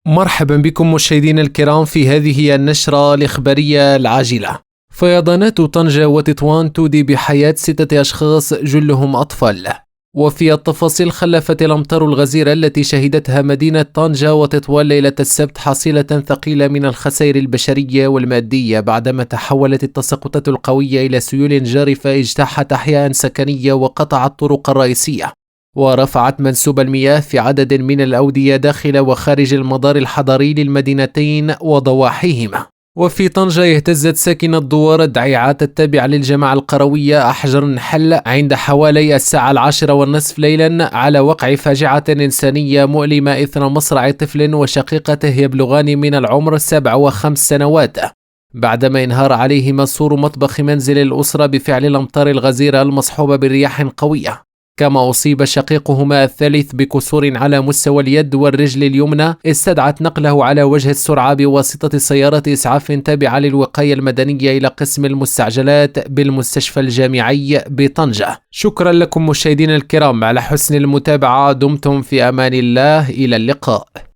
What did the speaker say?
مرحبا بكم مشاهدينا الكرام في هذه النشرة الإخبارية العاجلة. فيضانات طنجة وتطوان تودي بحياة 6 أشخاص جلهم أطفال. وفي التفاصيل، خلفت الأمطار الغزيرة التي شهدتها مدينة طنجة وتطوان ليلة السبت حصيلة ثقيلة من الخسائر البشرية والمادية، بعدما تحولت التساقطات القوية إلى سيول جارفة اجتاحت أحياء سكنية وقطعت الطرق الرئيسية، ورفعت منسوب المياه في عدد من الأودية داخل وخارج المدار الحضري للمدينتين وضواحيهما. وفي طنجة اهتزت ساكنة دوار الدعيعات التابعة للجماعة القروية أحجار النحل عند حوالي الساعة 10:30 ليلا على وقع فاجعة إنسانية مؤلمة إثر مصرع طفل وشقيقته يبلغان من العمر 7 و5 سنوات، بعدما انهار عليهما سور مطبخ منزل الأسرة بفعل الأمطار الغزيرة المصحوبة برياح قوية. كما أصيب شقيقهما الثالث بكسور على مستوى اليد والرجل اليمنى، استدعت نقله على وجه السرعة بواسطة سيارة إسعاف تابعة للوقاية المدنية إلى قسم المستعجلات بالمستشفى الجامعي بطنجة. شكرا لكم مشاهدينا الكرام على حسن المتابعة، دمتم في أمان الله، إلى اللقاء.